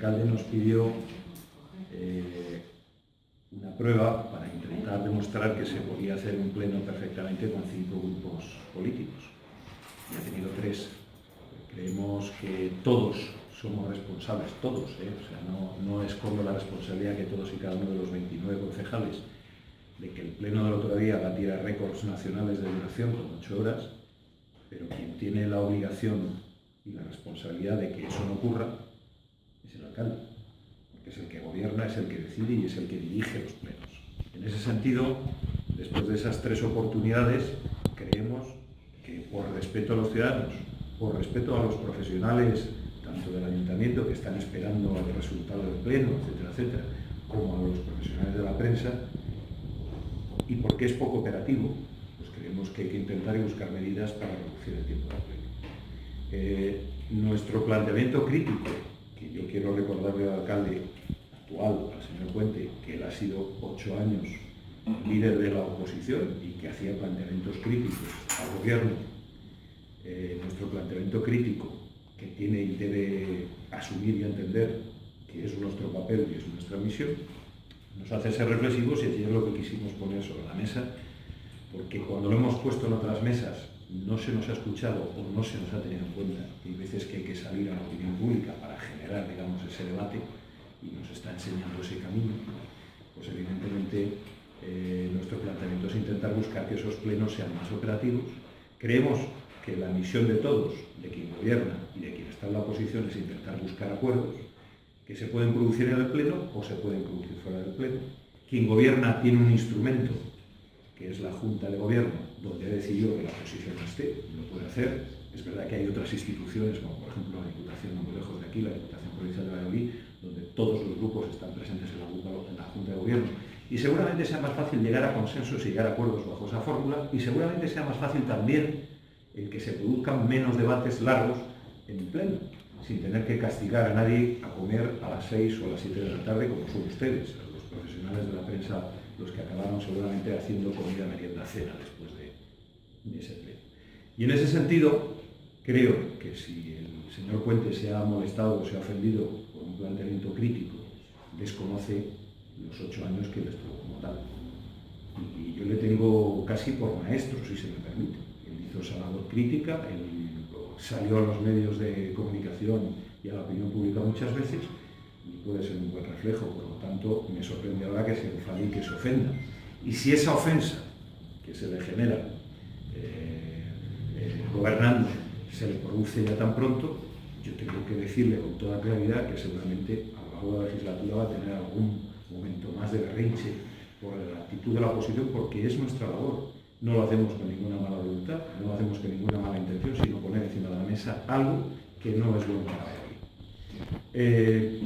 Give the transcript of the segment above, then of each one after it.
alcalde nos pidió una prueba para intentar demostrar que se podía hacer un pleno perfectamente con 5 grupos políticos. Y ha tenido 3. Creemos que todos somos responsables, todos, o sea, no escondo la responsabilidad que todos y cada uno de los 29 concejales de que el pleno del otro día batiera récords nacionales de duración con 8 horas, pero quien tiene la obligación y la responsabilidad de que eso no ocurra es el alcalde, porque es el que gobierna, es el que decide y es el que dirige los plenos. En ese sentido, después de esas 3 oportunidades, creemos que por respeto a los ciudadanos, por respeto a los profesionales, tanto del ayuntamiento que están esperando el resultado del pleno, etcétera, etcétera, como a los profesionales de la prensa, y porque es poco operativo, pues creemos que hay que intentar y buscar medidas para reducir el tiempo del pleno. Nuestro planteamiento crítico, que yo quiero recordarle al alcalde actual, al señor Puente, que él ha sido 8 años líder de la oposición y que hacía planteamientos críticos al gobierno, nuestro planteamiento crítico, que tiene y debe asumir y entender que es nuestro papel y es nuestra misión, nos hace ser reflexivos y es lo que quisimos poner sobre la mesa, porque cuando lo hemos puesto en otras mesas no se nos ha escuchado o no se nos ha tenido en cuenta. Hay veces que hay que salir a la opinión pública para generar, digamos, ese debate, y nos está enseñando ese camino. Pues evidentemente nuestro planteamiento es intentar buscar que esos plenos sean más operativos. Creemos que la misión de todos, de quien gobierna y de quien está en la oposición, es intentar buscar acuerdos que se pueden producir en el pleno o se pueden producir fuera del pleno. Quien gobierna tiene un instrumento, que es la Junta de Gobierno, donde ha decidido que la oposición no esté, y lo puede hacer. Es verdad que hay otras instituciones, como por ejemplo la Diputación, no muy lejos de aquí, la Diputación Provincial de Valladolid, donde todos los grupos están presentes en la Junta de Gobierno. Y seguramente sea más fácil llegar a consensos y llegar a acuerdos bajo esa fórmula, y seguramente sea más fácil también el que se produzcan menos debates largos en el pleno, sin tener que castigar a nadie a comer a las 6 o a las 7 de la tarde, como son ustedes, los profesionales de la prensa, los que acabaron seguramente haciendo comida, merienda, cena después de ese pleno. Y en ese sentido, creo que si el señor Puente se ha molestado o se ha ofendido por un planteamiento crítico, desconoce los 8 años que él estuvo como tal. Y yo le tengo casi por maestro, si se me permite. Él hizo esa labor crítica, él salió a los medios de comunicación y a la opinión pública muchas veces, y puede ser un buen reflejo. Por lo tanto, me sorprende ahora que se enfade y que se ofenda. Y si esa ofensa que se le genera gobernando se le produce ya tan pronto, yo tengo que decirle con toda claridad que seguramente a lo largo de la legislatura va a tener algún momento más de berrinche por la actitud de la oposición, porque es nuestra labor. No lo hacemos con ninguna mala voluntad, no lo hacemos con ninguna mala intención, sino poner encima de la mesa algo que no es bueno para hoy.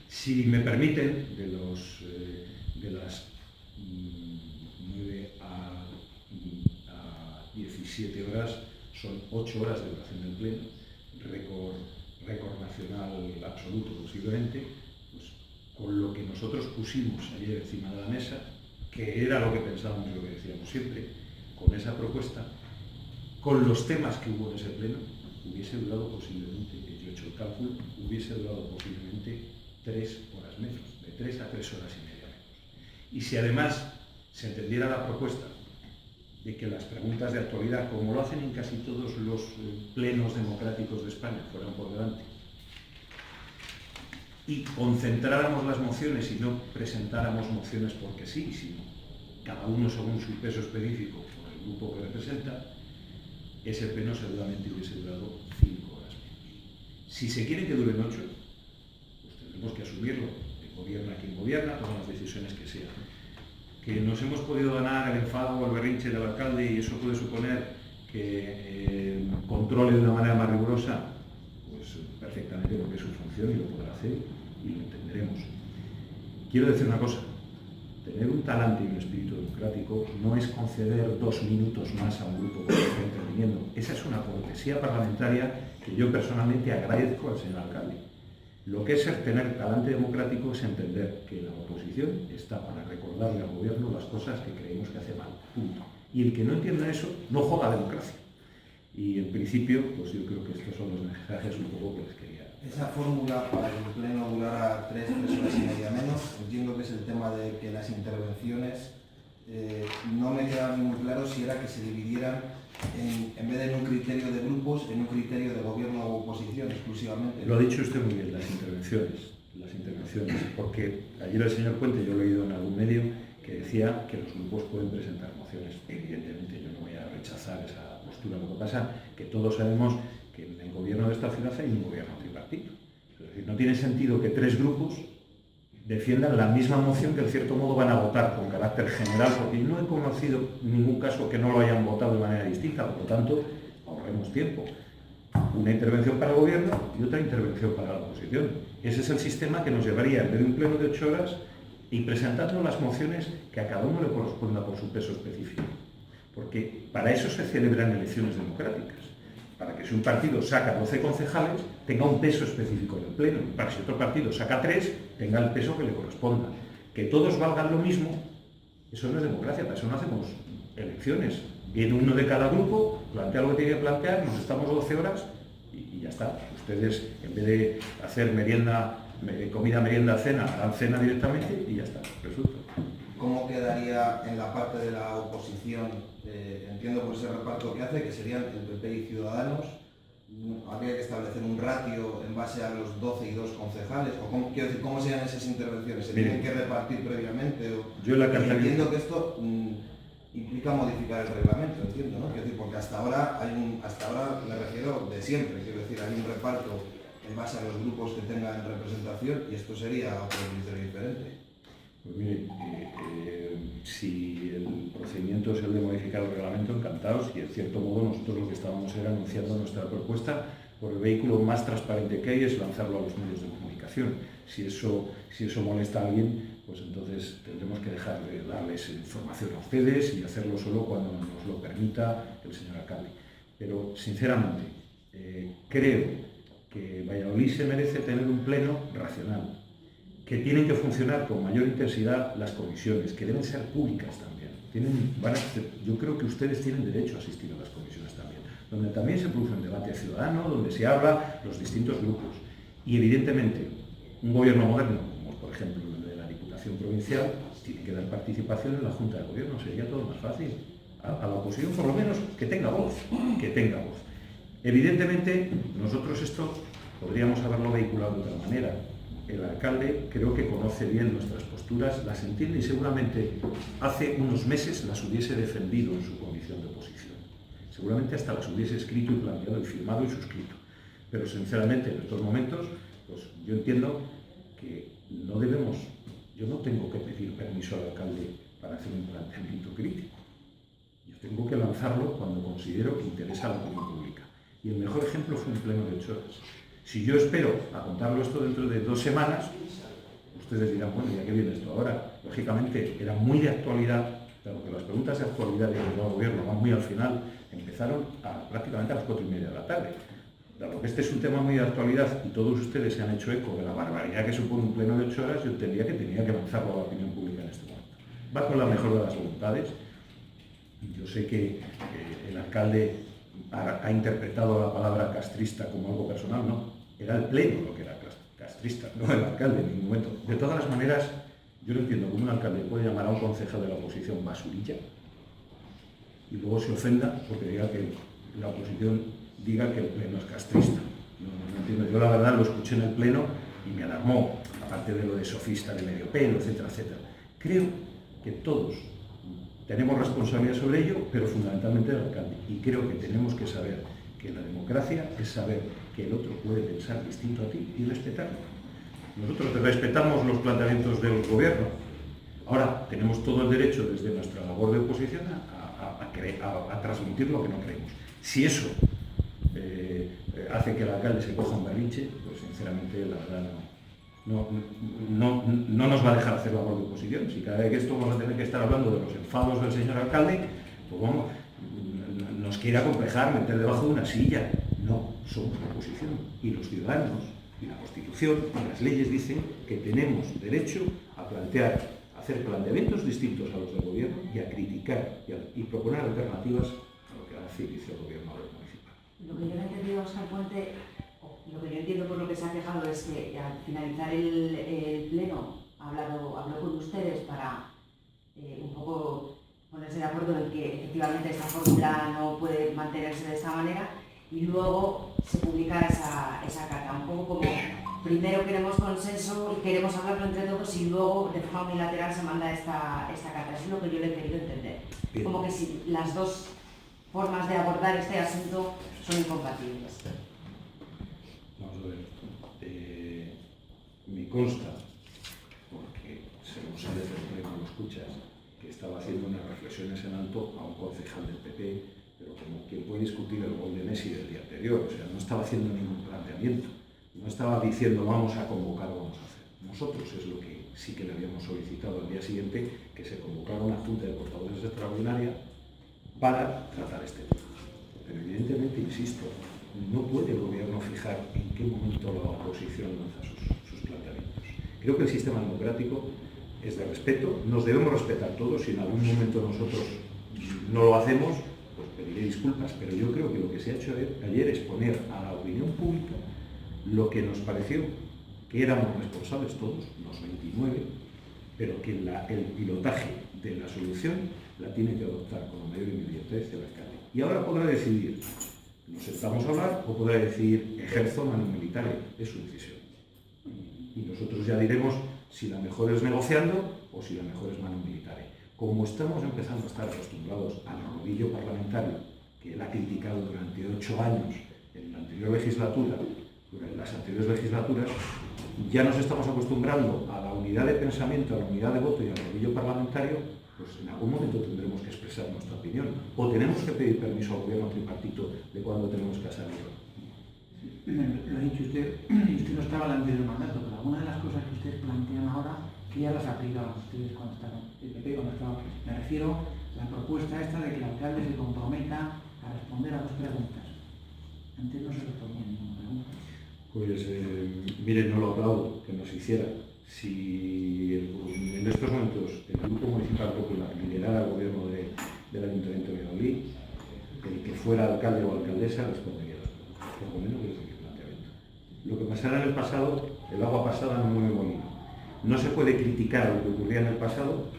Si me permiten, de las 9 a 17 horas, son 8 horas de duración del pleno, récord nacional absoluto posiblemente, pues con lo que nosotros pusimos ayer encima de la mesa, que era lo que pensábamos y lo que decíamos siempre, con esa propuesta, con los temas que hubo en ese pleno, hubiese durado posiblemente, yo he hecho el cálculo, hubiese durado posiblemente 3 horas menos, de 3 a 3 horas y media menos. Y si además se entendiera la propuesta de que las preguntas de actualidad, como lo hacen en casi todos los plenos democráticos de España, fueran por delante, y concentráramos las mociones y no presentáramos mociones porque sí, sino cada uno según su peso específico por el grupo que representa, ese pleno seguramente hubiese durado 5 horas menos. Si se quiere que duren 8, pues tendremos que asumirlo, gobierna quien gobierna, toman las decisiones que sean. Que nos hemos podido ganar el enfado o el berrinche del alcalde y eso puede suponer que controle de una manera más rigurosa, pues perfectamente, porque es su función y lo podrá hacer y lo entenderemos. Quiero decir una cosa, tener un talante y un espíritu democrático no es conceder 2 minutos más a un grupo que está interviniendo. Esa es una cortesía parlamentaria que yo personalmente agradezco al señor alcalde. Lo que es tener talante democrático es entender que la oposición está para recordarle al gobierno las cosas que creemos que hace mal, punto. Y el que no entienda eso no juega a la democracia. Y en principio, pues yo creo que estos son los mensajes un poco que les quería Esa fórmula para que el pleno durara 3 horas y media menos, entiendo que es el tema de que las intervenciones no me queda muy claro si era que se dividieran en vez de en un criterio de grupos, en un criterio de gobierno o oposición exclusivamente. Lo ha dicho usted muy bien, las intervenciones, porque ayer el señor Puente, yo lo he oído en algún medio, que decía que los grupos pueden presentar mociones. Evidentemente yo no voy a rechazar esa postura. Lo que pasa es que todos sabemos que en el gobierno de esta ciudad hay un gobierno tripartito. Es decir, no tiene sentido que 3 grupos defiendan la misma moción que en cierto modo van a votar con carácter general, porque no he conocido ningún caso que no lo hayan votado de manera distinta, por lo tanto, ahorremos tiempo. Una intervención para el gobierno y otra intervención para la oposición. Ese es el sistema que nos llevaría, en vez de un pleno de 8 horas, y presentando las mociones que a cada uno le corresponda por su peso específico. Porque para eso se celebran elecciones democráticas. Para que si un partido saca 12 concejales, tenga un peso específico en el pleno. Y para que si otro partido saca 3, tenga el peso que le corresponda. Que todos valgan lo mismo, eso no es democracia, para eso no hacemos elecciones. Viene uno de cada grupo, plantea lo que tiene que plantear, nos estamos 12 horas y ya está. Ustedes, en vez de hacer comida, merienda, cena, harán cena directamente y ya está, resulta. ¿Cómo quedaría en la parte de la oposición? Entiendo por ese reparto que hace, que serían el PP y Ciudadanos. Habría que establecer un ratio en base a los 12 y 2 concejales. ¿O cómo serían esas intervenciones? ¿Se tienen que repartir previamente? Entiendo que esto implica modificar el reglamento, entiendo, ¿no? Quiero decir, porque hasta ahora me refiero de siempre, quiero decir, hay un reparto en base a los grupos que tengan representación y esto sería otro criterio diferente. Pues mire, si el procedimiento es el de modificar el reglamento, encantados, y en cierto modo nosotros lo que estábamos era anunciando nuestra propuesta, por el vehículo más transparente que hay es lanzarlo a los medios de comunicación. Si eso molesta a alguien, pues entonces tendremos que dejar de darles información a ustedes y hacerlo solo cuando nos lo permita el señor alcalde. Pero, sinceramente, creo que Valladolid se merece tener un pleno racional, que tienen que funcionar con mayor intensidad las comisiones, que deben ser públicas también. Yo creo que ustedes tienen derecho a asistir a las comisiones también, donde también se produce un debate ciudadano, donde se habla los distintos grupos. Y evidentemente, un gobierno moderno, como por ejemplo el de la Diputación Provincial, tiene que dar participación en la Junta de Gobierno, sería todo más fácil. A la oposición, por lo menos, que tenga voz. Evidentemente, nosotros esto podríamos haberlo vehiculado de otra manera. El alcalde creo que conoce bien nuestras posturas, las entiende y seguramente hace unos meses las hubiese defendido en su condición de oposición. Seguramente hasta las hubiese escrito y planteado y firmado y suscrito. Pero sinceramente en estos momentos, pues yo entiendo que yo no tengo que pedir permiso al alcalde para hacer un planteamiento crítico. Yo tengo que lanzarlo cuando considero que interesa a la opinión pública. Y el mejor ejemplo fue un pleno de 8 horas. Si yo espero a contarlo esto dentro de 2 semanas, ustedes dirán, bueno, ¿ya qué viene esto ahora? Lógicamente, era muy de actualidad, pero que las preguntas de actualidad del gobierno van muy al final, empezaron prácticamente a las 4:30 de la tarde. Dado que este es un tema muy de actualidad y todos ustedes se han hecho eco de la barbaridad que supone un pleno de 8 horas, yo entendía que tenía que lanzarlo a la opinión pública en este momento. Va con la mejor de las voluntades. Yo sé que el alcalde ha interpretado la palabra castrista como algo personal, no. Era el pleno lo que era castrista, no el alcalde en ningún momento. De todas las maneras, yo no entiendo cómo un alcalde puede llamar a un concejal de la oposición basurilla y luego se ofenda porque diga que la oposición diga que el pleno es castrista. No entiendo. Yo la verdad lo escuché en el pleno y me alarmó, aparte de lo de sofista de medio pelo, etcétera, etcétera. Creo que todos tenemos responsabilidad sobre ello, pero fundamentalmente el alcalde. Y creo que tenemos que saber que la democracia es saber que el otro puede pensar distinto a ti y respetarlo. Nosotros respetamos los planteamientos del gobierno. Ahora, tenemos todo el derecho desde nuestra labor de oposición a transmitir lo que no creemos. Si eso hace que el alcalde se coja un berrinche, pues sinceramente la verdad no nos va a dejar hacer labor de oposición. Si cada vez que esto vamos a tener que estar hablando de los enfados del señor alcalde, pues vamos, nos quiere acomplejar, meter debajo de una silla. No, somos la oposición. Y los ciudadanos, y la Constitución, y las leyes dicen que tenemos derecho a hacer planteamientos distintos a los del gobierno y a criticar y proponer alternativas a lo que hace y dice el gobierno municipal. Lo que yo no he entendido, Oscar Puente, Lo que yo entiendo por lo que se ha quejado es que al finalizar el pleno habló con ustedes para un poco ponerse de acuerdo en que efectivamente esta fórmula no puede mantenerse de esta manera y luego se publica esa carta. Un poco como primero queremos consenso, queremos hablarlo entre todos y luego de forma unilateral se manda esta carta. Eso es lo que yo le he querido entender. Bien. Como que si las dos formas de abordar este asunto son incompatibles. Vamos a ver. Me consta, porque según sale del pleno lo escuchas, que estaba haciendo unas reflexiones en alto a un concejal del PP, pero como quien puede discutir el gol de Messi del día anterior, o sea, no estaba haciendo ningún planteamiento, no estaba diciendo vamos a convocar o vamos a hacer. Nosotros es lo que sí que le habíamos solicitado al día siguiente, que se convocara una junta de portavoces extraordinaria para tratar este tema. Pero evidentemente, insisto, no puede el gobierno fijar en qué momento la oposición lanza sus planteamientos. Creo que el sistema democrático es de respeto, nos debemos respetar todos, si en algún momento nosotros no lo hacemos, pues pediré disculpas, pero yo creo que lo que se ha hecho ayer es poner a la opinión pública lo que nos pareció que éramos responsables todos, los 29, pero que el pilotaje de la solución la tiene que adoptar con la mayor inmediatez el alcalde. Y ahora podrá decidir, nos sentamos a hablar, o podrá decidir, ejerzo mano militar, es su decisión. Y nosotros ya diremos si la mejor es negociando o si la mejor es mano militar. Como estamos empezando a estar acostumbrados al rodillo parlamentario, que él ha criticado durante 8 años en la anterior legislatura, durante las anteriores legislaturas, ya nos estamos acostumbrando a la unidad de pensamiento, a la unidad de voto y al rodillo parlamentario, pues en algún momento tendremos que expresar nuestra opinión. O tenemos que pedir permiso al gobierno tripartito de cuándo tenemos que salir. Lo ha dicho usted, y usted no estaba en el anterior mandato, pero algunas de las cosas que ustedes plantean ahora, que ya las aplicaban ustedes cuando estaban, el PP cuando estaba. Me refiero a la propuesta esta de que el alcalde se comprometa a responder a 2 preguntas. Antes no se respondía ninguna pregunta. Pues miren, no lo aplaudo que nos hiciera. Si en estos momentos el Grupo Municipal Popular liderara el gobierno del Ayuntamiento de Valladolid, el que fuera alcalde o alcaldesa respondería a las preguntas, por lo menos desde mi planteamiento. Lo que pasara en el pasado, el agua pasada no mueve molino. No se puede criticar lo que ocurría en el pasado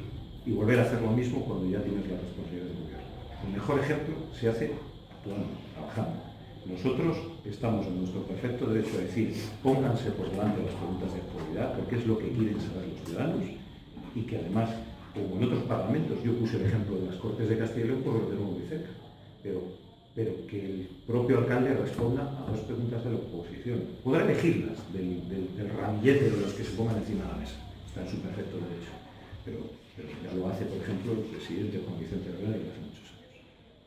y volver a hacer lo mismo cuando ya tienes la responsabilidad del gobierno. El mejor ejemplo se hace actuando, trabajando. Nosotros estamos en nuestro perfecto derecho a decir, pónganse por delante las preguntas de actualidad, porque es lo que quieren saber los ciudadanos, y que además, como en otros parlamentos, yo puse el ejemplo de las Cortes de Castilla y León porque lo tenemos muy cerca, pero que el propio alcalde responda a 2 preguntas de la oposición. Podrá elegirlas del ramillete de los que se pongan encima de la mesa, está en su perfecto derecho, pero ya lo hace, por ejemplo, el presidente Juan Vicente Herrera, y lo hace muchos años.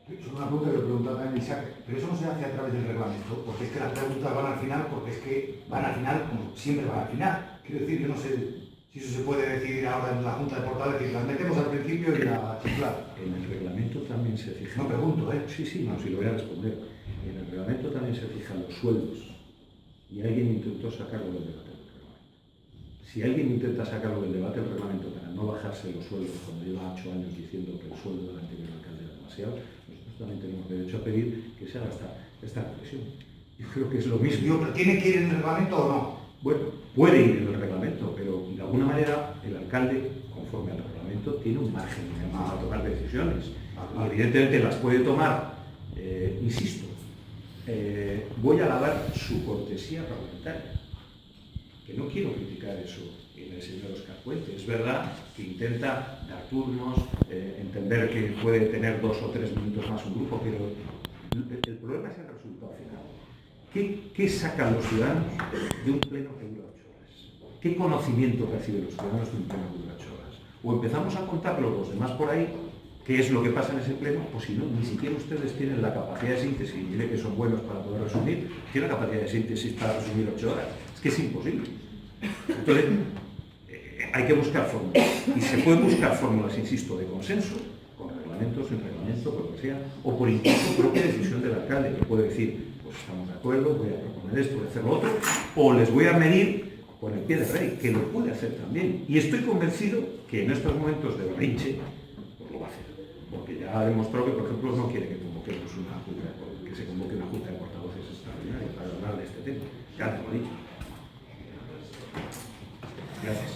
Es una pregunta que le preguntaba también Isaac, pero eso no se hace a través del reglamento, porque es que las preguntas van al final, porque es que van al final, como siempre van al final. Quiero decir, yo no sé si eso se puede decidir ahora en la Junta de Portavoces, que las metemos al principio y la chiflar. En el reglamento también se fija... No pregunto, ¿eh? Sí, no, si lo voy a responder. En el reglamento también se fijan los sueldos, y alguien intentó sacarlo del debate del reglamento. Si alguien intenta sacarlo del debate del reglamento para no bajarse los sueldos cuando lleva 8 años diciendo que el sueldo del anterior alcalde era demasiado, nosotros también tenemos derecho a pedir que se haga esta reflexión. Yo creo que es lo mismo. Digo, ¿pero tiene que ir en el reglamento o no? Bueno, puede ir en el reglamento, pero de alguna manera el alcalde, conforme al reglamento, tiene un margen para tomar decisiones. Y evidentemente las puede tomar, insisto, voy a alabar su cortesía parlamentaria, que no quiero criticar eso en el señor Óscar Puente. Es verdad que intenta dar turnos, entender que puede tener 2 o 3 minutos más un grupo, pero el problema es el resultado final. ¿Qué sacan los ciudadanos de un pleno que dura 8 horas? ¿Qué conocimiento reciben los ciudadanos de un pleno que dura 8 horas? O empezamos a contarlo los demás por ahí, qué es lo que pasa en ese pleno, o si no, ni siquiera ustedes tienen la capacidad de síntesis, y diré que son buenos para poder resumir, tienen la capacidad de síntesis para resumir 8 horas. Es que es imposible. Entonces, hay que buscar fórmulas. Y se pueden buscar fórmulas, insisto, de consenso, con reglamentos, sin reglamento, por lo que sea, o por incluso propia decisión del alcalde, que puede decir, pues estamos de acuerdo, voy a proponer esto, voy a hacer lo otro, o les voy a medir con el pie de rey, que lo puede hacer también. Y estoy convencido que en estos momentos de berrinche, pues lo va a hacer. Porque ya ha demostrado que, por ejemplo, no quiere que convoquemos que se convoque una junta de portavoces extraordinaria para hablar de este tema. Gracias, por dicho. Gracias.